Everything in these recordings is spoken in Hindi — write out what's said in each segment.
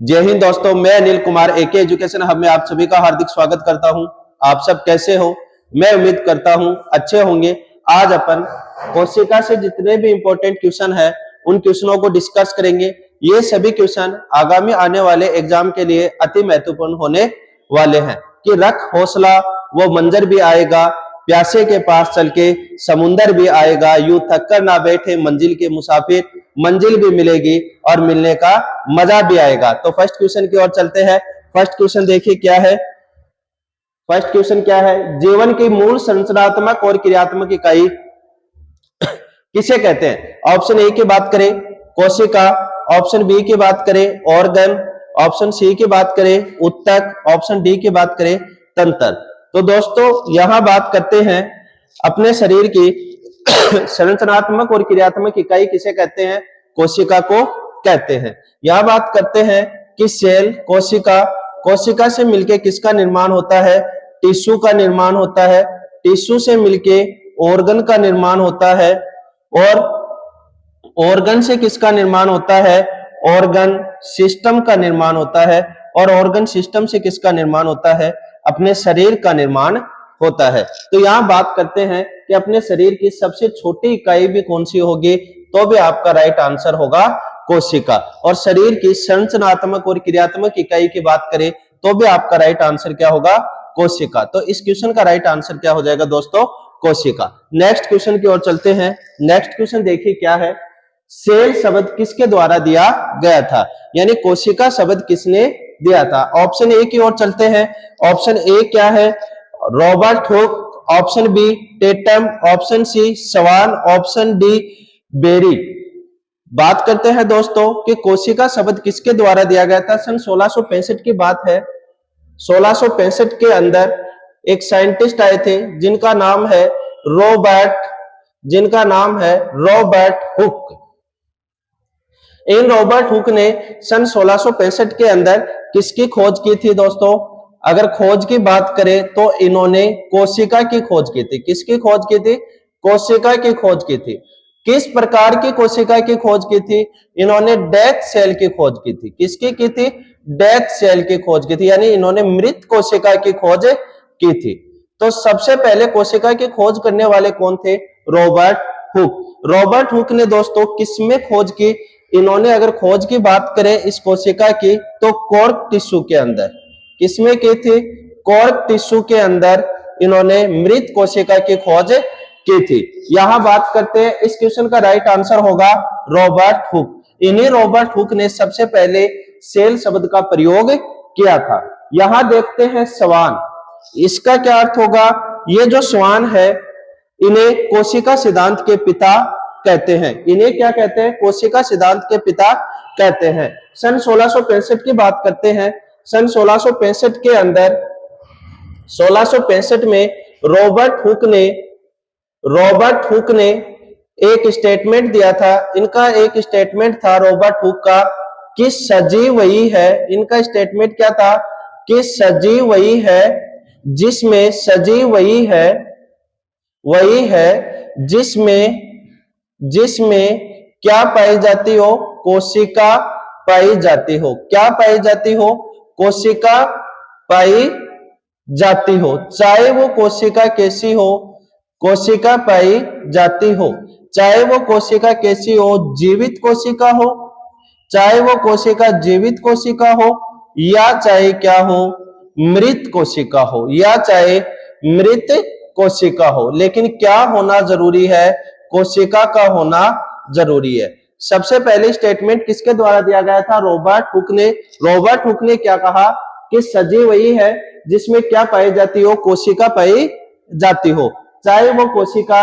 जय हिंद दोस्तों, मैं अनिल कुमार एके एजुकेशन हब में आप सभी का हार्दिक स्वागत करता हूं। आप सब कैसे हो? मैं उम्मीद करता हूं अच्छे होंगे। आज अपन कोशिका से जितने भी इंपॉर्टेंट क्वेश्चन है उन क्वेश्चनों को डिस्कस करेंगे। ये सभी क्वेश्चन आगामी आने वाले एग्जाम के लिए अति महत्वपूर्ण होने वाले हैं कि रख हौसला वो मंजर भी आएगा, प्यासे के पास चल के समुंदर भी आएगा, यूं थक कर ना बैठे मंजिल के मुसाफिर, मंजिल भी मिलेगी और मिलने का मजा भी आएगा। तो फर्स्ट क्वेश्चन की ओर चलते हैं। फर्स्ट क्वेश्चन देखिए क्या है। फर्स्ट क्वेश्चन क्या है? जीवन की मूल संरचनात्मक और क्रियात्मक इकाई किसे कहते हैं? ऑप्शन ए की बात करें कोशिका, ऑप्शन बी की बात करें ऑर्गन, ऑप्शन सी की बात करें ऊतक, ऑप्शन डी की बात करें तंत्र। तो दोस्तों यहां बात करते हैं अपने शरीर की संरचनात्मक और क्रियात्मक इकाई किसे कहते हैं? कोशिका को कहते हैं। यह बात करते हैं कि सेल कोशिका, कोशिका से मिलके किसका निर्माण होता है? टिश्यू का निर्माण होता है। टिश्यू से मिलके ऑर्गन का निर्माण होता है और ऑर्गन से किसका निर्माण होता है? ऑर्गन सिस्टम का निर्माण होता है और ऑर्गन सिस्टम से किसका निर्माण होता है? अपने शरीर का निर्माण होता है। तो यहां बात करते हैं कि अपने शरीर की सबसे छोटी इकाई भी कौन सी होगी? तो भी आपका राइट आंसर होगा कोशिका। और शरीर की संरचनात्मक और क्रियात्मक इकाई की बात करें तो भी आपका राइट आंसर क्या होगा? कोशिका। तो इस क्वेश्चन का राइट आंसर क्या हो जाएगा दोस्तों? कोशिका। नेक्स्ट क्वेश्चन की ओर चलते हैं। नेक्स्ट क्वेश्चन देखिए क्या है। सेल शब्द किसके द्वारा दिया गया था? यानी कोशिका शब्द किसने दिया था? ऑप्शन ए की ओर चलते हैं। ऑप्शन ए क्या है? Robert Hooke, option B Tatum, option C Swan, option D Berry. बात करते हैं दोस्तों कि कोशिका शब्द किसके द्वारा दिया गया था। सन 1665 की बात है। 1665 के अंदर एक साइंटिस्ट आए थे जिनका नाम है रॉबर्ट हुक। इन रॉबर्ट हुक ने सन 1665 के अंदर किसकी खोज की थी दोस्तों? अगर खोज की बात करें तो इन्होंने कोशिका की खोज की थी। किसकी खोज की थी? कोशिका की खोज की थी। किस प्रकार की कोशिका की खोज की थी? इन्होंने डेथ सेल की खोज की थी। किसकी की थी? डेथ सेल की खोज की थी, यानी इन्होंने मृत कोशिका की खोज की थी। तो सबसे पहले कोशिका की खोज करने वाले कौन थे? Robert Hooke. रॉबर्ट हुक ने दोस्तों किसमें खोज की? इन्होंने अगर खोज की बात करें इस कोशिका की तो कॉर्क टिश्यू के अंदर। किसमें की थी? कॉर्क टिश्यू के अंदर इन्होंने मृत कोशिका की खोज की थी। यहां बात करते हैं, इस क्वेश्चन का राइट आंसर होगा रॉबर्ट हुक। इन्हीं रॉबर्ट हुक ने सबसे पहले सेल शब्द का प्रयोग किया था। यहां देखते हैं स्वान। इसका क्या अर्थ होगा? ये जो स्वान है इन्हें कोशिका सिद्धांत के पिता कहते हैं। इन्हें क्या कहते हैं? कोशिका सिद्धांत के पिता कहते हैं। सन 1665 की बात करते हैं। सन 1665 के अंदर 1665 में रॉबर्ट हुक ने एक स्टेटमेंट दिया था। इनका एक स्टेटमेंट था रॉबर्ट हुक का कि सजीव वही है। इनका स्टेटमेंट क्या था? कि सजीव वही है जिसमें जिसमें क्या पाई जाती हो? कोशिका पाई जाती हो। क्या पाई जाती हो? कोशिका पाई जाती हो। चाहे वो कोशिका कैसी हो, कोशिका पाई जाती हो। चाहे वो कोशिका कैसी हो, जीवित कोशिका हो, चाहे वो कोशिका जीवित कोशिका हो, या चाहे क्या हो? मृत कोशिका हो, या चाहे मृत कोशिका हो। लेकिन क्या होना जरूरी है? कोशिका का होना जरूरी है। सबसे पहले स्टेटमेंट किसके द्वारा दिया गया था? रॉबर्ट हुक ने। रॉबर्ट हुक ने क्या कहा कि सजीव वही है जिसमें क्या पाई जाती हो? कोशिका पाई जाती हो। चाहे वो कोशिका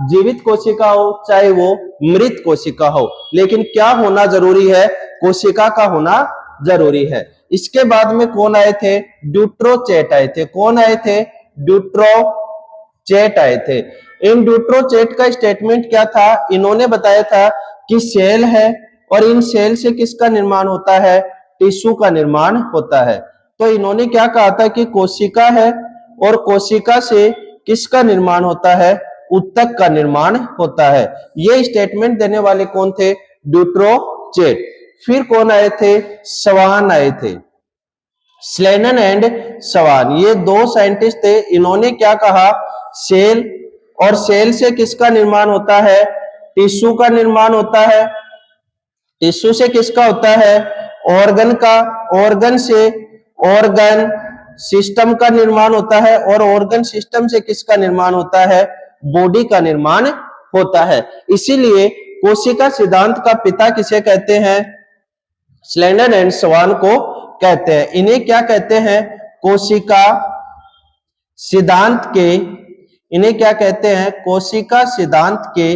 जीवित कोशिका हो, चाहे वो मृत कोशिका हो, लेकिन क्या होना जरूरी है? कोशिका का होना जरूरी है। इसके बाद में कौन आए थे? ड्यूट्रोचेट आए थे। कौन आए थे? ड्यूट्रोचेट आए थे। इन ड्यूट्रोचेट का स्टेटमेंट क्या था? इन्होंने बताया था कि सेल है और इन सेल से किसका निर्माण होता है? टिश्यू का निर्माण होता है। तो इन्होंने क्या कहा था कि कोशिका है और कोशिका से किसका निर्माण होता है? ऊतक का निर्माण होता है। ये स्टेटमेंट देने वाले कौन थे? ड्यूट्रोचेट। फिर कौन आए थे? स्वान आए थे, स्लेनन एंड स्वान, ये दो साइंटिस्ट थे। इन्होंने क्या कहा? सेल, और सेल से किसका निर्माण होता है? टिश्यू का निर्माण होता है। टिश्यू से किसका होता है? ऑर्गन का। ऑर्गन से ऑर्गन सिस्टम का निर्माण होता है, और ऑर्गन सिस्टम से किसका निर्माण होता है? बॉडी का निर्माण होता है। इसीलिए कोशिका सिद्धांत का पिता किसे कहते हैं? स्लेनन एंड स्वान को कहते हैं। इन्हें क्या कहते हैं? कोशिका सिद्धांत के, इन्हें क्या कहते हैं? कोशिका सिद्धांत के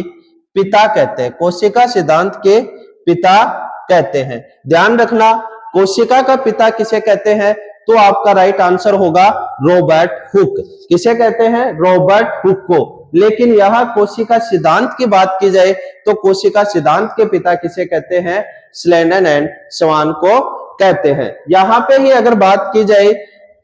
पिता कहते हैं। कोशिका सिद्धांत के पिता कहते हैं। ध्यान रखना, कोशिका का पिता किसे कहते हैं? तो आपका राइट आंसर होगा रॉबर्ट हुक। किसे कहते हैं? रॉबर्ट हुक को। लेकिन यहां कोशिका सिद्धांत की बात की जाए तो कोशिका सिद्धांत के पिता किसे कहते हैं? स्लेनन एंड स्वान को कहते हैं। यहां पे ही अगर बात की जाए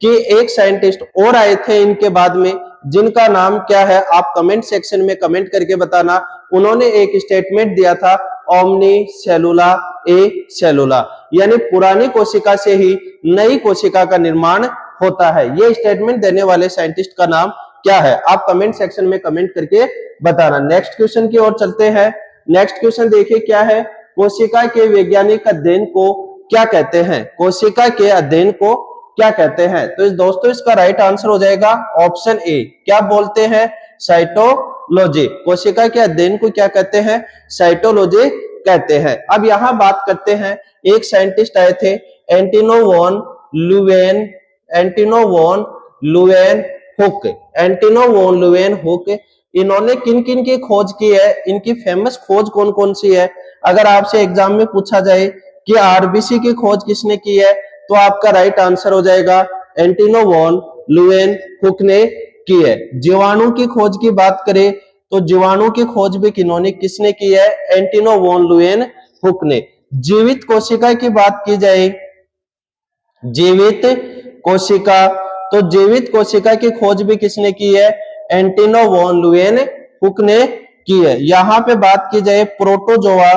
कि एक साइंटिस्ट और आए थे इनके बाद में, जिनका नाम क्या है आप कमेंट सेक्शन में कमेंट करके बताना। उन्होंने एक स्टेटमेंट दिया था, ओमनी सेलुला ए सेलुला, यानी पुरानी कोशिका से ही नई कोशिका का निर्माण होता है। ये स्टेटमेंट देने वाले साइंटिस्ट का नाम क्या है? आप कमेंट सेक्शन में कमेंट करके बताना। नेक्स्ट क्वेश्चन की ओर चलते हैं। नेक्स्ट क्वेश्चन देखिए क्या है? कोशिका के वैज्ञानिक अध्ययन को क्या कहते हैं? कोशिका के अध्ययन को क्या कहते हैं? तो दोस्तों इसका राइट आंसर हो जाएगा ऑप्शन ए। क्या बोलते हैं? साइटोलॉजी। कोशिका के अध्ययन को क्या कहते हैं? साइटोलॉजी कहते हैं। अब यहां बात करते हैं, एक साइंटिस्ट आए थे Antonie van Leeuwen, Antonie van Leeuwenhoek. Antonie van Leeuwenhoek, इन्होंने किन किन की खोज की है? इनकी फेमस खोज कौन कौन सी है? अगर आपसे एग्जाम में पूछा जाए कि आरबीसी की खोज किसने की है, तो आपका राइट आंसर हो जाएगा एंटिनो वॉन लुवेन हुक ने की है। जीवाणु की खोज की बात करें तो जीवाणु की खोज भी किसने की है? एंटिनो वॉन लुवेन हुक ने। जीवित कोशिका की बात की जाए, जीवित कोशिका, तो जीवित कोशिका की खोज भी किसने की है? एंटिनो वॉन लुवेन हुक ने की है। यहां पे बात की जाए प्रोटोजोआ,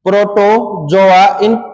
प्रोटोजोआ,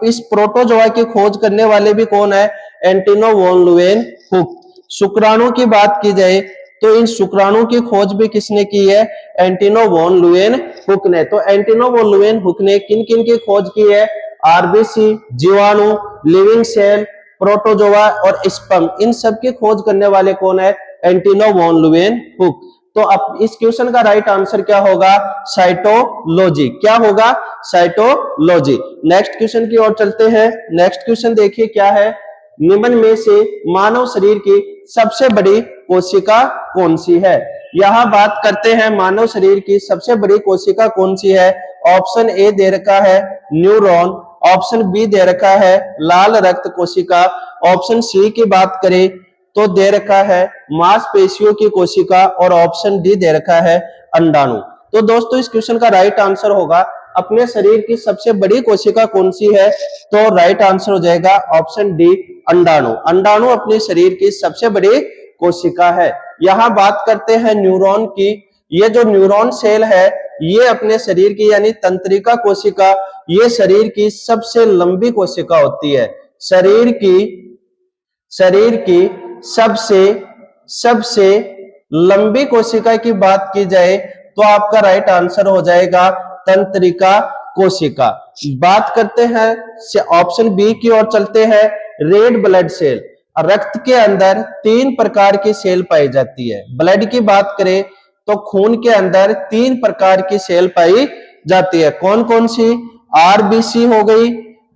इस प्रोटोजोआ की खोज करने वाले भी कौन है? एंटिनो वॉन लुवेन हुक। शुक्राणु की बात की जाए तो इन शुक्राणु की खोज भी किसने की है? एंटिनो वॉन लुवेन हुक ने। तो एंटिनो वॉन लुवेन हुक ने किन किन की खोज की है? आरबीसी, जीवाणु, लिविंग सेल, प्रोटोजोआ और स्पर्म, इन सब की खोज करने वाले कौन है? एंटिनो वॉन लुवेन हुक। तो अब इस क्वेश्चन का राइट आंसर क्या होगा? साइटोलॉजी। क्या होगा? साइटोलॉजी। नेक्स्ट क्वेश्चन की ओर चलते हैं। नेक्स्ट क्वेश्चन देखिए क्या है? निम्न में से मानव शरीर की सबसे बड़ी कोशिका कौन सी है? यहां बात करते हैं मानव शरीर की सबसे बड़ी कोशिका कौन सी है? ऑप्शन ए दे रखा है न्यूरॉन, ऑप्शन बी दे रखा है लाल रक्त कोशिका, ऑप्शन सी की बात करें तो दे रखा है मांसपेशियों की कोशिका, और ऑप्शन डी दे रखा है अंडाणु। तो दोस्तों इस क्वेश्चन का राइट आंसर होगा अपने शरीर की सबसे बड़ी कोशिका कौन सी है? तो राइट आंसर हो जाएगा ऑप्शन डी अंडाणु। अंडाणु अपने शरीर की सबसे बड़ी कोशिका है। यहां बात करते हैं न्यूरॉन की। ये जो न्यूरॉन सेल है ये अपने शरीर की यानी तंत्रिका कोशिका, ये शरीर की सबसे लंबी कोशिका होती है। शरीर की सबसे लंबी कोशिका की बात की जाए तो आपका राइट आंसर हो जाएगा तंत्रिका कोशिका। बात करते हैं ऑप्शन बी की ओर चलते हैं, रेड ब्लड सेल। रक्त के अंदर 3 प्रकार की सेल पाई जाती है। ब्लड की बात करें तो खून के अंदर 3 प्रकार की सेल पाई जाती है। कौन कौन सी? आरबीसी हो गई,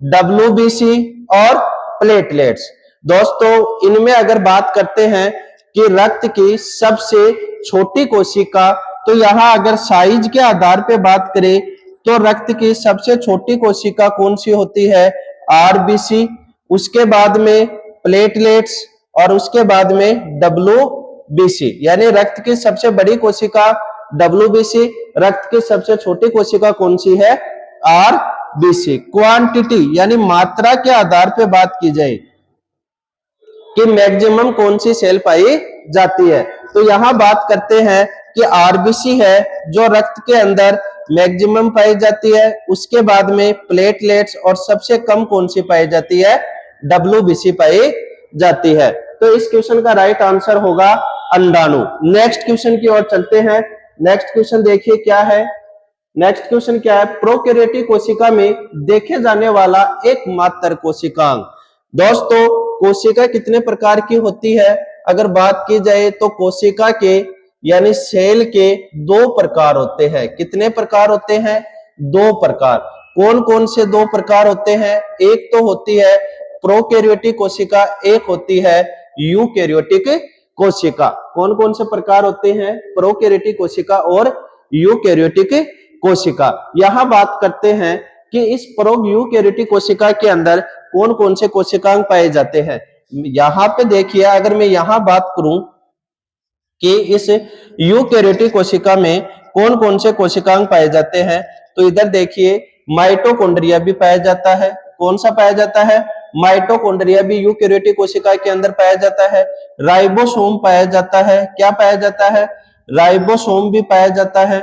डब्ल्यूबीसी और प्लेटलेट्स। दोस्तों इनमें अगर बात करते हैं कि रक्त की सबसे छोटी कोशिका, तो यहां अगर साइज के आधार पे बात करें तो रक्त की सबसे छोटी कोशिका कौन सी होती है? आरबीसी, उसके बाद में प्लेटलेट्स और उसके बाद में डब्ल्यूबीसी। यानी रक्त की सबसे बड़ी कोशिका डब्ल्यूबीसी, रक्त की सबसे छोटी कोशिका कौन सी है? आरबीसी। क्वांटिटी यानी मात्रा के आधार पे बात की जाए कि मैक्सिमम कौन सी सेल पाई जाती है, तो यहां बात करते हैं कि आरबीसी है जो रक्त के अंदर मैक्सिमम पाई जाती है, उसके बाद में प्लेटलेट्स, और सबसे कम कौन सी पाई जाती है, WBC पाई जाती है। तो इस क्वेश्चन का राइट आंसर होगा अंडाणु। नेक्स्ट क्वेश्चन की ओर चलते हैं। नेक्स्ट क्वेश्चन देखिए क्या है। नेक्स्ट क्वेश्चन क्या है, प्रोकैरियोटिक कोशिका में देखे जाने वाला एकमात्र कोशिकांग। दोस्तों कोशिका कितने प्रकार की होती है, अगर बात की जाए तो कोशिका के यानी सेल के दो प्रकार होते हैं। कितने प्रकार होते हैं, दो प्रकार। कौन कौन से दो प्रकार होते हैं, एक तो होती है प्रोकैरियोटिक कोशिका, एक होती है यूकैरियोटिक कोशिका। कौन कौन से प्रकार होते हैं, प्रोकैरियोटिक कोशिका और यूकैरियोटिक कोशिका। यहां बात करते हैं कि इस यूकैरियोटिक कोशिका के अंदर कौन कौन से कोशिकांग पाए जाते हैं। यहां पे देखिए, अगर मैं यहां बात करूं कि इस यूकैरियोटिक कोशिका में कौन कौन से कोशिकांग पाए जाते हैं, तो इधर देखिए माइटोकॉन्ड्रिया भी पाया जाता है। कौन सा पाया जाता है, माइटोकॉन्ड्रिया भी यूकैरियोटिक कोशिका के अंदर पाया जाता है। राइबोसोम पाया जाता है। क्या पाया जाता है, राइबोसोम भी पाया जाता है।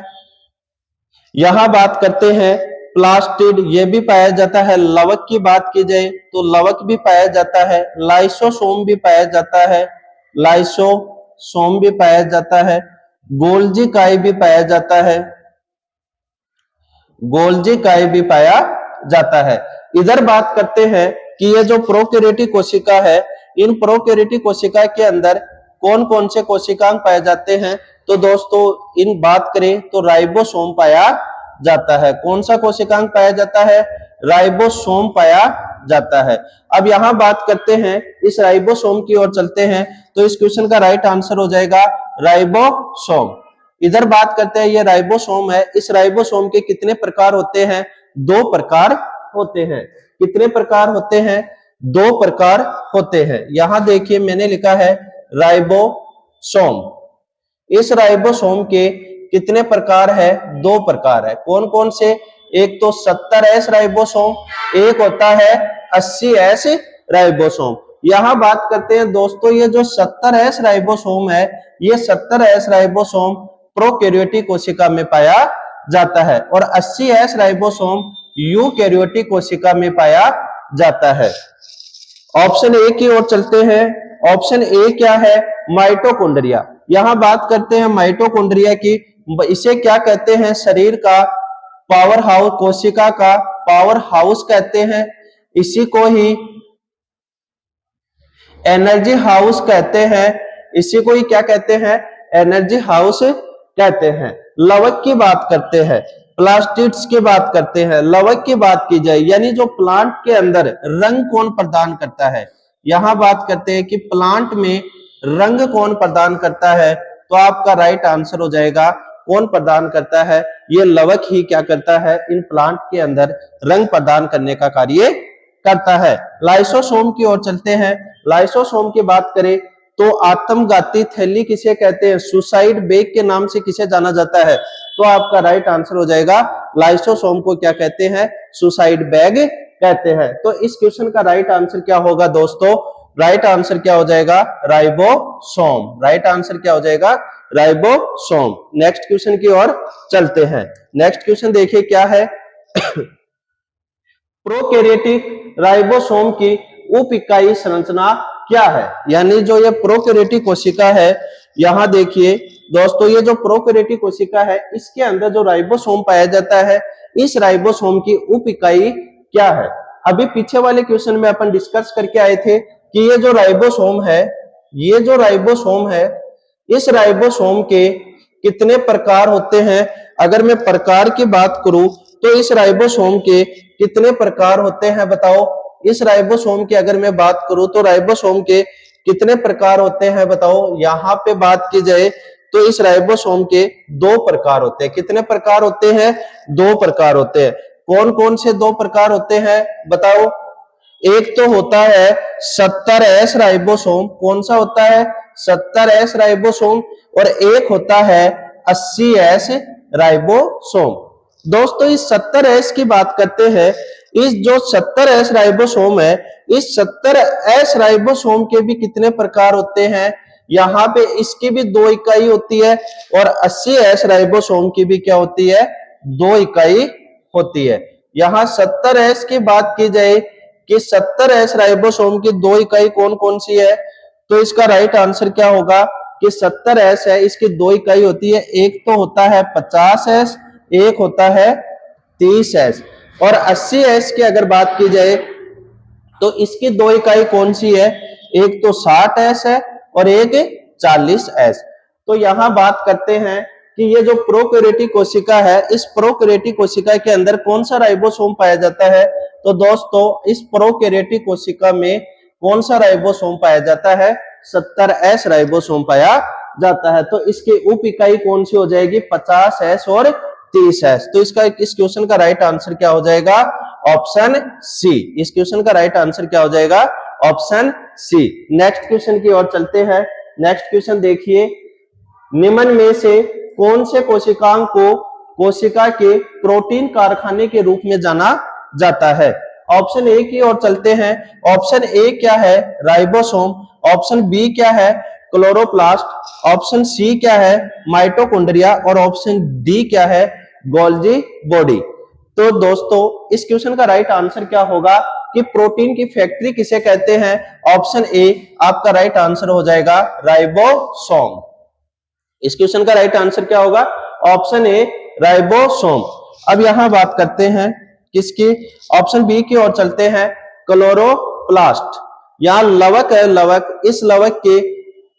यहां बात करते हैं प्लास्टिड, ये भी पाया जाता है। लवक की बात की जाए तो लवक भी पाया जाता है। लाइसोसोम भी पाया जाता है, लाइसोसोम भी पाया जाता है। गोल्जी काय भी पाया जाता है, गोल्जी काय भी पाया जाता है। इधर बात करते हैं कि ये जो प्रोकैरियोटिक कोशिका है, इन प्रोकैरियोटिक कोशिका के अंदर कौन कौन से कोशिकांग पाए जाते हैं, तो दोस्तों इन बात करें तो राइबोसोम पाया जाता है। कौन सा कोशिकांग पाया जाता है, राइबोसोम पाया जाता है। अब यहां बात करते हैं, इस राइबोसोम की ओर चलते हैं, तो इस क्वेश्चन का राइट आंसर हो जाएगा राइबोसोम। इधर बात करते हैं, ये राइबोसोम है। इस राइबोसोम के कितने प्रकार होते हैं, दो प्रकार होते हैं। कितने प्रकार होते हैं, दो प्रकार होते हैं। यहां देखिए मैंने लिखा है राइबोसोम। इस राइबोसोम के कितने प्रकार है, दो प्रकार है। कौन कौन से, एक तो 70S राइबोसोम, एक होता है 80S राइबोसोम। यहां बात करते हैं दोस्तों, ये जो 70S राइबोसोम है, ये 70S राइबोसोम प्रोकैरियोटिक कोशिका में पाया जाता है और 80S राइबोसोम यूकैरियोटिक कोशिका में पाया जाता है। ऑप्शन ए की ओर चलते हैं। ऑप्शन ए क्या है, माइटोकॉन्ड्रिया। यहां बात करते हैं माइटोकॉन्ड्रिया की। इसे क्या कहते हैं, शरीर का पावर हाउस, कोशिका का पावर हाउस कहते हैं। इसी को ही एनर्जी हाउस कहते हैं। इसी को ही क्या कहते हैं, एनर्जी हाउस कहते हैं। लवक की बात करते हैं, प्लास्टिड्स की बात करते हैं। लवक की बात की जाए यानी जो प्लांट के अंदर रंग कौन प्रदान करता है, यहां बात करते हैं कि प्लांट में रंग कौन प्रदान करता है, तो आपका राइट आंसर हो जाएगा कौन प्रदान करता है, ये लवक ही क्या करता है, इन प्लांट के अंदर रंग प्रदान करने का कार्य करता है। लाइसोसोम की ओर चलते हैं। लाइसोसोम की बात करें तो आत्मघाती थैली किसे कहते हैं, सुसाइड बैग के नाम से किसे जाना जाता है, तो आपका राइट आंसर हो जाएगा लाइसोसोम को क्या कहते हैं, सुसाइड बैग कहते हैं। तो इस क्वेश्चन का राइट आंसर क्या होगा दोस्तों, राइट आंसर क्या हो जाएगा, राइबोसोम। राइट आंसर क्या हो जाएगा, राइबोसोम। नेक्स्ट क्वेश्चन की ओर चलते हैं। नेक्स्ट क्वेश्चन देखिए क्या है प्रोकैरियोटिक राइबोसोम की उप इकाई संरचना क्या है, यानी जो ये प्रोकैरियोटिक कोशिका है, यहां देखिए दोस्तों, ये जो प्रोकैरियोटिक कोशिका है इसके अंदर जो राइबोसोम पाया जाता है, इस राइबोसोम की उप इकाई क्या है। अभी पीछे वाले क्वेश्चन में अपन डिस्कस करके आए थे कि ये जो राइबोसोम है, ये जो राइबोसोम है, इस राइबोसोम के कितने प्रकार होते हैं। अगर मैं प्रकार की बात करूं तो इस राइबोसोम के कितने प्रकार होते हैं, बताओ। इस राइबोसोम की अगर मैं बात करूं तो राइबोसोम के कितने प्रकार होते हैं, बताओ। यहां पे बात की जाए तो इस राइबोसोम के दो प्रकार होते हैं। कितने प्रकार होते हैं, दो प्रकार होते हैं। कौन कौन से दो प्रकार होते हैं, बताओ। एक तो होता है 70S राइबोसोम। कौन सा होता है, 70S राइबोसोम। और एक होता है 80S राइबोसोम। दोस्तों इस 70S की बात करते हैं। इस जो 70S राइबोसोम है, इस 70S राइबोसोम के भी कितने प्रकार होते हैं, यहाँ पे इसकी भी दो इकाई होती है और 80S राइबोसोम की भी क्या होती है, 2 इकाई होती है। यहाँ 70S की बात की जाए कि 70S राइबोसोम की 2 इकाई कौन कौन सी है, तो इसका राइट आंसर क्या होगा कि 70S है, इसकी 2 इकाई होती है। एक तो होता है 50S, एक होता है 30S। और 80S की अगर बात की जाए तो इसकी 2 इकाई कौन सी है, एक तो 60S है और एक 40S। तो यहां बात करते हैं कि ये जो प्रोकैरियोटिक कोशिका है, इस प्रोकैरियोटिक कोशिका के अंदर कौन सा राइबोसोम पाया जाता है, तो दोस्तों इस प्रोकैरियोटिक कोशिका में कौन सा राइबोसोम पाया जाता है, 70S राइबोसोम पाया जाता है। तो इसकी उप इकाई कौन सी हो जाएगी, 50S और 30S। तो इसका इस क्वेश्चन का राइट आंसर क्या हो जाएगा, ऑप्शन सी। इस क्वेश्चन का राइट आंसर क्या हो जाएगा, ऑप्शन सी। नेक्स्ट क्वेश्चन की ओर चलते हैं। नेक्स्ट क्वेश्चन देखिए, निम्न में से कौन से कोशिकाओं को कोशिका के प्रोटीन कारखाने के रूप में जाना जाता है। ऑप्शन ए की ओर चलते हैं। ऑप्शन ए क्या है, राइबोसोम। ऑप्शन बी क्या है, क्लोरोप्लास्ट। ऑप्शन सी क्या है, माइटोकॉन्ड्रिया। और ऑप्शन डी क्या है, गोल्जी बॉडी। तो दोस्तों इस क्वेश्चन का राइट आंसर क्या होगा कि प्रोटीन की फैक्ट्री किसे कहते हैं। ऑप्शन ए आपका राइट आंसर हो जाएगा, राइबोसोम। इस क्वेश्चन का राइट आंसर क्या होगा, ऑप्शन ए, राइबोसोम। अब यहां बात करते हैं किसकी, ऑप्शन बी की ओर चलते हैं, क्लोरोप्लास्ट। यहां लवक है, लवक। इस लवक के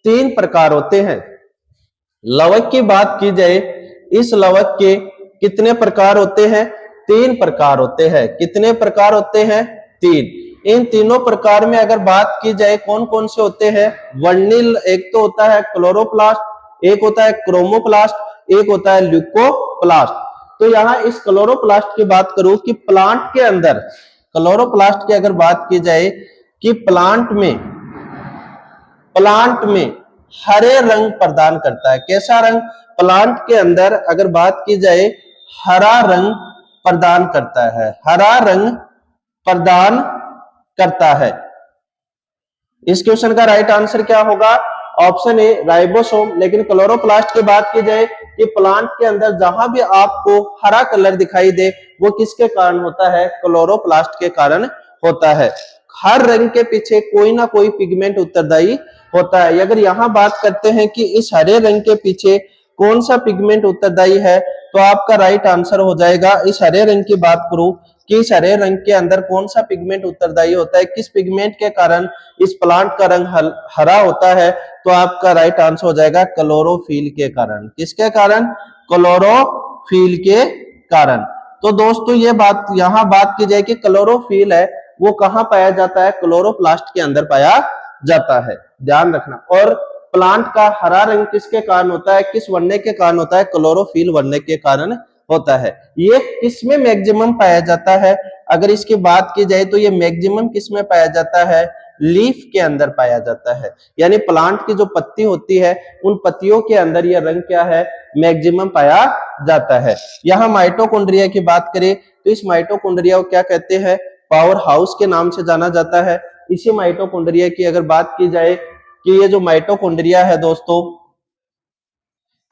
3 प्रकार होते हैं। लवक की बात की जाए, इस लवक के कितने प्रकार होते हैं, 3 प्रकार होते हैं। कितने प्रकार होते हैं, 3। इन तीनों प्रकार में अगर बात की जाए कौन कौन से होते हैं, वर्निल, एक तो होता है क्लोरोप्लास्ट, एक होता है क्रोमोप्लास्ट, एक होता है ल्यूकोप्लास्ट। तो यहां इस क्लोरोप्लास्ट की बात करूं कि प्लांट के अंदर, क्लोरोप्लास्ट की अगर बात की जाए कि प्लांट में हरे रंग प्रदान करता है। कैसा रंग, प्लांट के अंदर अगर बात की जाए हरा रंग प्रदान करता है, हरा रंग प्रदान करता है। इस क्वेश्चन का राइट आंसर क्या होगा, ऑप्शन ए, राइबोसोम। लेकिन क्लोरोप्लास्ट की बात की जाए कि प्लांट के अंदर जहां भी आपको हरा कलर दिखाई दे वो किसके कारण होता है, क्लोरोप्लास्ट के कारण होता है। हर रंग के पीछे कोई ना कोई पिगमेंट उत्तरदायी होता है। अगर यहां बात करते हैं कि इस हरे रंग के पीछे कौन सा पिगमेंट उत्तरदायी है, तो आपका राइट आंसर हो जाएगा, इस हरे रंग की बात करूं कि इस हरे रंग के अंदर कौन सा पिगमेंट उत्तरदायी होता है, किस पिगमेंट के कारण इस प्लांट का रंग हरा होता है, तो आपका राइट आंसर हो जाएगा क्लोरोफिल के कारण। किसके कारण, क्लोरोफिल के कारण। तो दोस्तों ये बात, यहां बात की जाए कि क्लोरोफिल है वो कहां पाया जाता है, क्लोरोप्लास्ट के अंदर पाया जाता है, ध्यान रखना। और प्लांट का हरा रंग किसके कारण होता है, किस वर्ण के कारण होता है, क्लोरोफिल वर्ण के कारण होता है। ये किसमें मैक्सिमम पाया जाता है, अगर इसकी बात की जाए तो ये मैक्सिमम किसमें पाया जाता है, लीफ के अंदर पाया जाता है। यानी प्लांट की जो पत्ती होती है उन पत्तियों के अंदर यह रंग क्या है, मैक्सिमम पाया जाता है। यहाँ माइटोकॉन्ड्रिया की बात करें तो इस माइटोकॉन्ड्रिया को क्या कहते हैं, पावर हाउस के नाम से जाना जाता है। इसी माइटोकॉन्ड्रिया की अगर बात की जाए कि ये जो माइटोकॉन्ड्रिया है दोस्तों,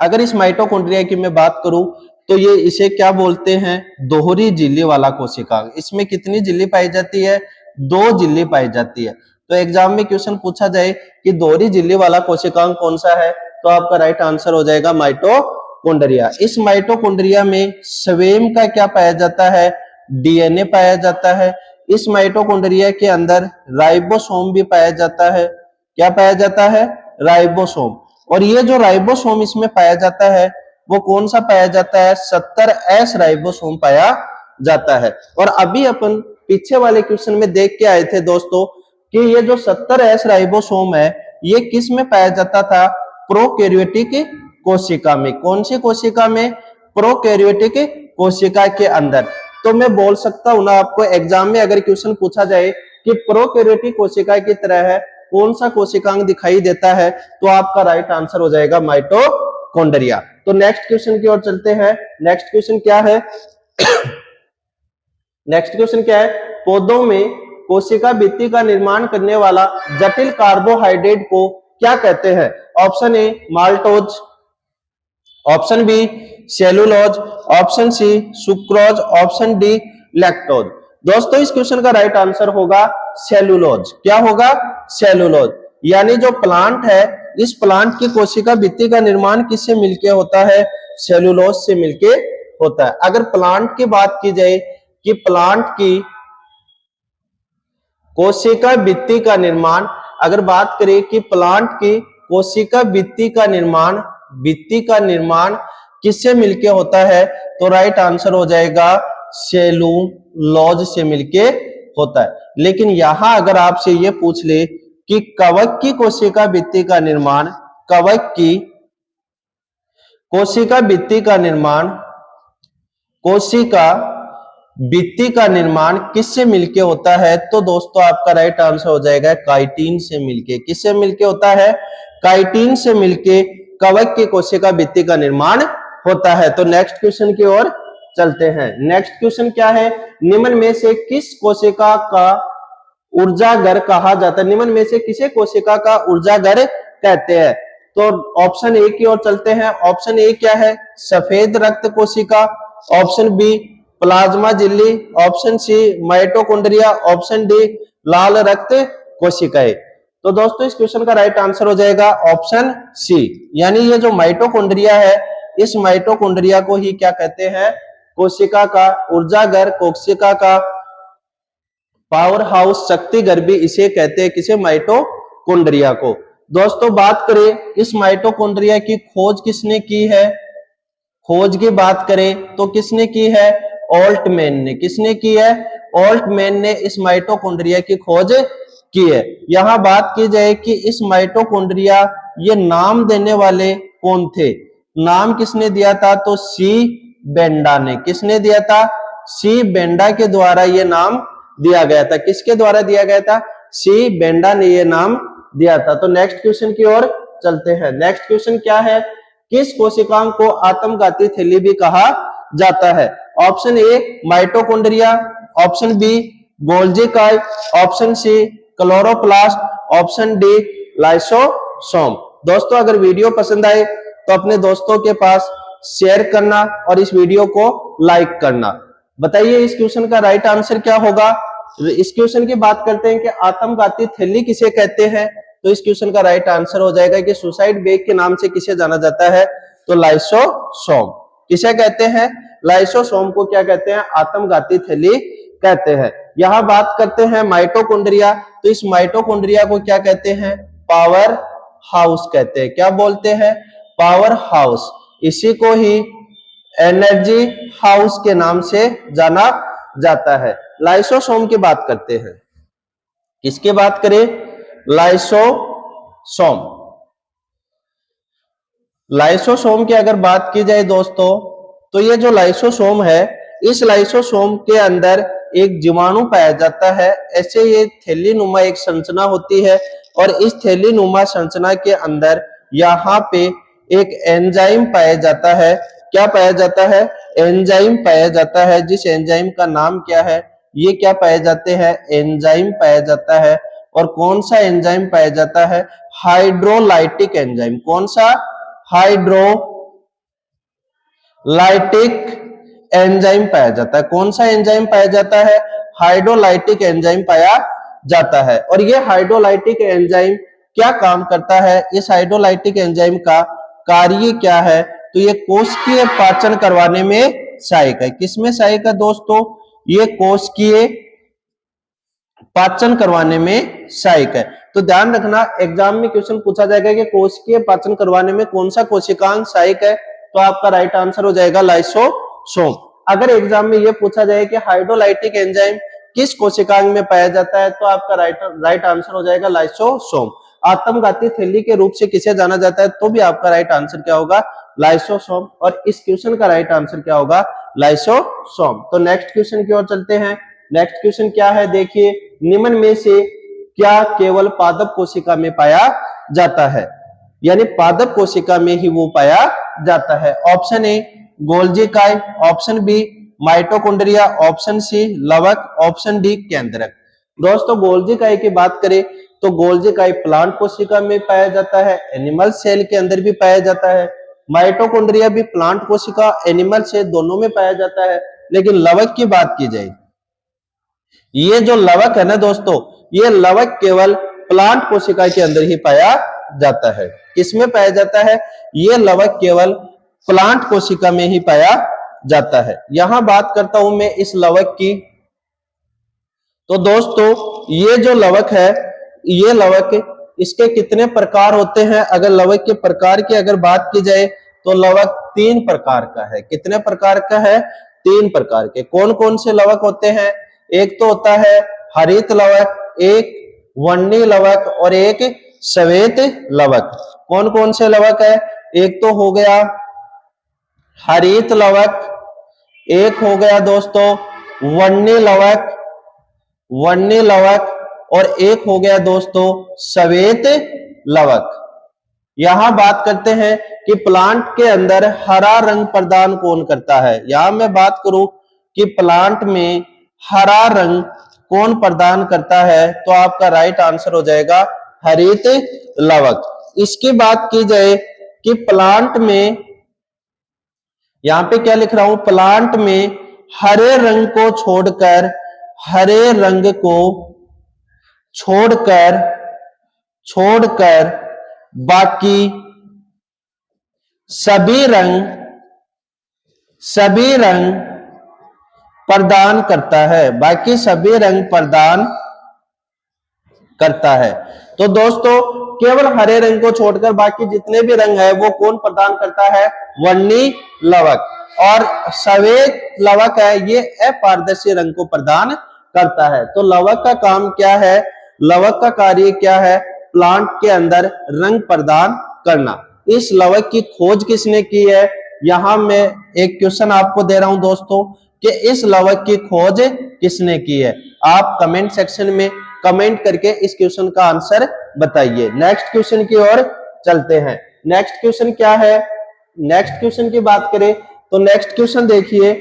अगर इस माइटोकॉन्ड्रिया की मैं बात करूं तो ये इसे क्या बोलते हैं, दोहरी झिल्ली वाला कोशिकांग। इसमें कितनी झिल्ली पाई जाती है, 2 झिल्ली पाई जाती है। तो एग्जाम में क्वेश्चन पूछा जाए कि दोहरी झिल्ली वाला कोशिकांग कौन सा है, तो आपका राइट आंसर हो जाएगा माइटोकॉन्ड्रिया। इस माइटोकॉन्ड्रिया में स्वयं का क्या पाया जाता है, डीएनए पाया जाता है। इस माइटोकॉन्ड्रिया के अंदर राइबोसोम भी पाया जाता है। क्या पाया जाता है, राइबोसोम। और ये जो राइबोसोम इसमें पाया जाता है वो कौन सा पाया जाता है, 70S राइबोसोम पाया जाता है। और अभी अपन पीछे वाले क्वेश्चन में देख के आए थे दोस्तों कि ये जो 70S राइबोसोम है ये किस में पाया जाता था, प्रोकैरियोटिक कोशिका में। कौन सी कोशिका में, प्रोकैरियोटिक कोशिका के अंदर। तो मैं बोल सकता हूं ना आपको, एग्जाम में अगर क्वेश्चन पूछा जाए कि प्रोकैरियोटिक कोशिका की तरह है कौन सा कोशिकांग दिखाई देता है, तो आपका राइट आंसर हो जाएगा माइटोकॉन्ड्रिया। तो नेक्स्ट क्वेश्चन की ओर चलते हैं। नेक्स्ट क्वेश्चन क्या है, नेक्स्ट क्वेश्चन क्या है, पौधों में कोशिका भित्ति का निर्माण करने वाला जटिल कार्बोहाइड्रेट को क्या कहते हैं। Option A, maltose. Option B, cellulose, option C sucrose, option D lactose. दोस्तों इस क्वेश्चन का राइट आंसर होगा सेलुलोज। क्या होगा? सेलुलोज। यानी जो प्लांट है, इस प्लांट की कोशिका भित्ति का निर्माण किससे मिलके होता है? सेलुलोज से मिलके होता है। अगर प्लांट की बात की जाए कि प्लांट की कोशिका भित्ति का निर्माण, अगर बात करें कि प्लांट की कोशिका भित्ति का निर्माण किससे मिलके होता है, तो राइट आंसर हो जाएगा सेलुलोज से मिलके होता है। लेकिन यहां अगर आपसे ये पूछ ले कि कवक की कोशिका भित्ति का निर्माण, कवक की कोशिका भित्ति का निर्माण, कोशिका भित्ति का निर्माण किससे मिलके होता है, तो दोस्तों आपका राइट आंसर हो जाएगा काइटिन से मिलके। किससे मिलके होता है? काइटिन से मिलके कवक की कोशिका भित्ति का निर्माण होता है। तो नेक्स्ट क्वेश्चन की ओर चलते हैं। नेक्स्ट क्वेश्चन क्या है? निम्न में से किस कोशिका का ऊर्जागर कहा जाता है? निम्न में से किसे कोशिका का ऊर्जागर कहते हैं? तो ऑप्शन ए की ओर चलते हैं। ऑप्शन ए क्या है? सफेद रक्त कोशिका, ऑप्शन बी प्लाज्मा झिल्ली, option C mitochondria, option D लाल रक्त कोशिकाएं। तो दोस्तों इस क्वेश्चन का राइट आंसर हो जाएगा ऑप्शन सी, यानी ये जो माइटोकॉन्ड्रिया है, इस माइटोकॉन्ड्रिया को ही क्या कहते हैं? कोशिका का ऊर्जागर, कोशिका का पावर हाउस, शक्ति घर भी इसे कहते हैं। किसे? माइटोकॉन्ड्रिया को। दोस्तों बात करें इस माइटोकॉन्ड्रिया की खोज किसने की है? खोज की बात करें तो किसने की है? ऑल्टमैन ने। किसने की है? ऑल्टमैन ने इस माइटोकॉन्ड्रिया की खोज की है। यहां बात की जाए कि इस माइटोकॉन्ड्रिया ये नाम देने वाले कौन थे? नाम किसने दिया था? तो सी बेंडा ने। किसने दिया था? सी बेंडा के द्वारा ये नाम दिया गया था। किसके द्वारा दिया गया था? सी बेंडा ने ये नाम दिया था। तो नेक्स्ट क्वेश्चन की ओर चलते हैं। नेक्स्ट क्वेश्चन क्या है? किस कोशिकांग को आत्मघाती थैली भी कहा जाता है? Option A mitochondria, option B Golgi काई, option C chloroplast, option D lysosome. दोस्तों अगर वीडियो पसंद आए तो अपने दोस्तों के पास शेयर करना और इस वीडियो को लाइक करना। बताइए इस क्वेश्चन का राइट आंसर क्या होगा? इस क्वेश्चन की बात करते हैं कि आत्मघाती थैली किसे कहते हैं, तो इस क्वेश्चन का राइट आंसर हो जाएगा कि सुसाइड बैग के नाम से किसे जाना जाता है? तो लाइसोसोम। किसे कहते हैं? लाइसोसोम को क्या कहते हैं? आत्मघाती थैली कहते हैं। यहां बात करते हैं माइटोकॉन्ड्रिया, तो इस माइटोकॉन्ड्रिया को क्या कहते हैं? पावर हाउस कहते हैं। क्या बोलते हैं? Power house. इसी को ही एनर्जी हाउस के नाम से जाना जाता है। लाइसोसोम की बात करते हैं। किसकी बात करें? लाइसोसोम। लाइसोसोम की अगर बात की जाए दोस्तों, तो ये जो लाइसोसोम है, इस लाइसोसोम के अंदर एक जीवाणु पाया जाता है। ऐसे ये थैली नुमा एक संरचना होती है और इस थैली नुमा संरचना के अंदर यहाँ पे एक एंजाइम पाया जाता है। क्या पाया जाता है? एंजाइम पाया जाता है। जिस एंजाइम का नाम क्या है? ये क्या पाए जाते हैं? एंजाइम पाया जाता है। और कौन सा एंजाइम पाया जाता है? Hydrolytic enzyme. कौन सा? हाइड्रोलाइटिक एंजाइम पाया जाता है। कौन सा एंजाइम पाया जाता है? हाइड्रोलाइटिक एंजाइम पाया जाता है। और ये हाइड्रोलाइटिक एंजाइम क्या काम करता है? इस हाइड्रोलाइटिक एंजाइम का कार्य क्या है? तो ये कोशिकीय पाचन करवाने में सहायक है। किसमें सहायक है दोस्तों? ये कोशिकीय पाचन करवाने में सहायक है। तो ध्यान रखना, एग्जाम में क्वेश्चन पूछा जाएगा कि कोशिकीय पाचन करवाने में कौन सा कोशिकांग सहायक है, तो आपका राइट आंसर हो जाएगा लाइसोसोम। अगर एग्जाम में यह पूछा जाए कि हाइड्रोलाइटिक एंजाइम किस कोशिकांग में पाया जाता है, तो आपका राइट आंसर हो जाएगा लाइसोसोम। आत्मघाती थैली के रूप से किसे जाना जाता है, तो भी आपका राइट आंसर क्या होगा? लाइसोसोम। और इस क्वेश्चन का राइट आंसर क्या होगा? लाइसोसोम। तो नेक्स्ट क्वेश्चन की ओर चलते हैं। नेक्स्ट क्वेश्चन क्या है? देखिए, निम्न में से क्या केवल पादप कोशिका में पाया जाता है? यानी पादप कोशिका में ही वो पाया जाता है। ऑप्शन ए गोल्जी काई, option B mitochondria, option C लवक, ऑप्शन डी केंद्रक। दोस्तों गोल्जी काई की बात करें तो गोल्जी काई प्लांट कोशिका में पाया जाता है, एनिमल सेल के अंदर भी पाया जाता है। माइटोकॉन्ड्रिया भी प्लांट कोशिका एनिमल से दोनों में पाया जाता है। लेकिन लवक की बात की जाए, ये जो लवक है ना दोस्तों, ये लवक केवल प्लांट कोशिका के अंदर ही पाया जाता है। किसमें पाया जाता है? ये लवक केवल प्लांट कोशिका में ही पाया जाता है। यहां बात करता हूं मैं इस लवक की। तो दोस्तों ये जो लवक है, ये लवक, इसके कितने प्रकार होते हैं? अगर लवक के प्रकार की अगर बात की जाए तो लवक 3 प्रकार का है। कितने प्रकार का है? 3 प्रकार के। कौन कौन से लवक होते हैं? एक तो होता है हरित लवक, एक वर्णी लवक और एक श्वेत लवक। कौन कौन से लवक है? एक तो हो गया हरित लवक, एक हो गया दोस्तों वर्णी लवक और एक हो गया दोस्तों श्वेत लवक। यहां बात करते हैं कि प्लांट के अंदर हरा रंग प्रदान कौन करता है। यहां मैं बात करूं कि प्लांट में हरा रंग कौन प्रदान करता है, तो आपका राइट आंसर हो जाएगा हरित लवक। इसकी बात की जाए कि प्लांट में, यहां पे क्या लिख रहा हूं, प्लांट में हरे रंग को छोड़कर बाकी सभी रंग प्रदान करता है। बाकी सभी रंग प्रदान करता है। तो दोस्तों केवल हरे रंग को छोड़कर बाकी जितने भी रंग है वो कौन प्रदान करता है? वर्णी लवक। और श्वेत लवक है, ये अपारदर्शी रंग को प्रदान करता है। तो लवक का काम क्या है? लवक का कार्य क्या है? प्लांट के अंदर रंग प्रदान करना। इस लवक की खोज किसने की है? यहां मैं एक क्वेश्चन आपको दे रहा हूं दोस्तों कि इस लवक की खोज किसने की है। आप कमेंट सेक्शन में कमेंट करके इस क्वेश्चन का आंसर बताइए। नेक्स्ट क्वेश्चन की ओर चलते हैं। नेक्स्ट क्वेश्चन क्या है? नेक्स्ट क्वेश्चन की बात करें तो नेक्स्ट क्वेश्चन देखिए,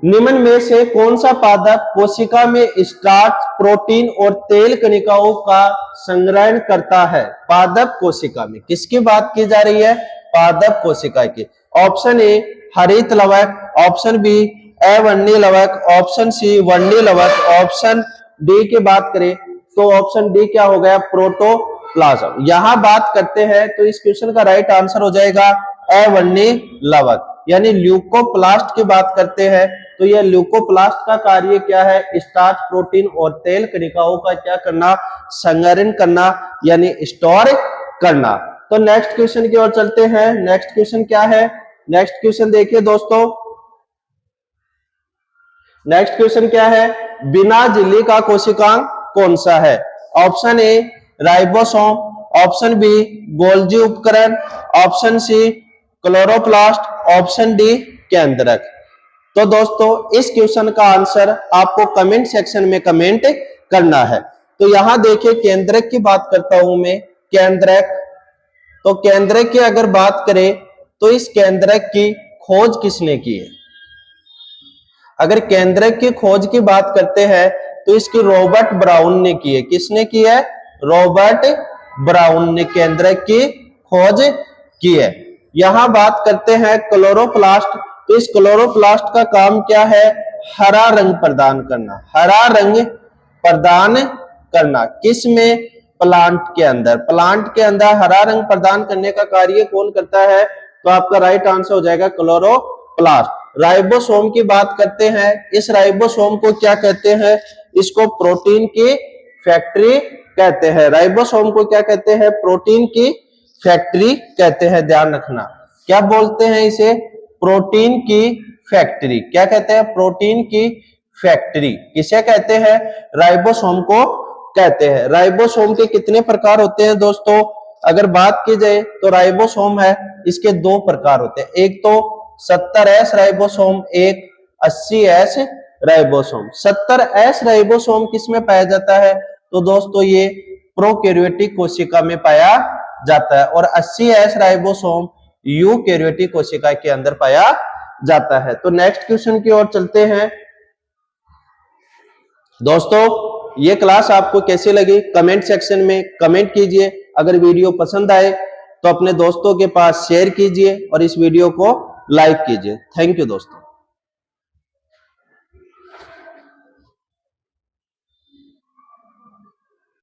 निम्न में से कौन सा पादप कोशिका में स्टार्च, प्रोटीन और तेल कणिकाओं का संग्रहण करता है? पादप कोशिका में किसकी बात की जा रही है? पादप कोशिका की। ऑप्शन ए हरित लवक, ऑप्शन बी अवर्णी लवक, ऑप्शन सी वर्णी लवक, ऑप्शन डी की बात करें तो ऑप्शन डी क्या हो गया? प्रोटोप्लाज्म। यहां बात करते हैं तो इस क्वेश्चन का राइट आंसर हो जाएगा अवर्णी लवक, यानी ल्यूकोप्लास्ट की बात करते हैं तो यह ल्यूकोप्लास्ट का कार्य क्या है? स्टार्च, प्रोटीन और तेल कणिकाओं का क्या करना? संग्रहण करना, यानी स्टोर करना। तो नेक्स्ट क्वेश्चन की ओर चलते हैं। नेक्स्ट क्वेश्चन क्या है? नेक्स्ट क्वेश्चन देखिए दोस्तों, नेक्स्ट क्वेश्चन क्या है? बिना झिल्ली का कोशिकांग कौन सा है? Option A ribosome, option B Golgi उपकरण, option C chloroplast, option D केंद्रक। तो दोस्तों इस क्वेश्चन का आंसर आपको कमेंट सेक्शन में कमेंट करना है। तो यहां देखिए केंद्रक की बात करता हूं मैं। केंद्रक, तो केंद्रक की अगर बात करें तो इस केंद्रक की खोज किसने की है? अगर केंद्रक की खोज की बात करते हैं तो इसकी रॉबर्ट ब्राउन ने की है। किसने की है? रॉबर्ट ब्राउन ने केंद्रक की खोज की है। यहां बात करते हैं क्लोरोप्लास्ट, तो इस क्लोरोप्लास्ट का काम क्या है? हरा रंग प्रदान करना। हरा रंग प्रदान करना किस में? प्लांट के अंदर। प्लांट के अंदर हरा रंग प्रदान करने का कार्य कौन करता है? तो आपका राइट आंसर हो जाएगा क्लोरोप्लास्ट। राइबोसोम की बात करते हैं, इस राइबोसोम को क्या कहते हैं? इसको प्रोटीन की फैक्ट्री कहते हैं। राइबोसोम को क्या कहते हैं? प्रोटीन की फैक्ट्री कहते हैं। ध्यान रखना, क्या बोलते हैं इसे? प्रोटीन की फैक्ट्री। क्या कहते हैं? प्रोटीन की फैक्ट्री किसे कहते हैं? राइबोसोम को कहते हैं। राइबोसोम के कितने प्रकार होते हैं दोस्तों? अगर बात की जाए तो राइबोसोम है, इसके 2 प्रकार होते हैं। एक तो 70S राइबोसोम, एक 80S राइबोसोम। 70S राइबोसोम किसमें पाया जाता है? तो दोस्तों ये प्रोकैरियोटिक कोशिका में पाया जाता है और 80S राइबोसोम यूकैरियोटिक कोशिका के अंदर पाया जाता है। तो नेक्स्ट क्वेश्चन की ओर चलते हैं। दोस्तों ये क्लास आपको कैसी लगी कमेंट सेक्शन में कमेंट कीजिए। अगर वीडियो पसंद आए तो अपने दोस्तों के पास शेयर कीजिए और इस वीडियो को लाइक कीजिए। थैंक यू दोस्तों।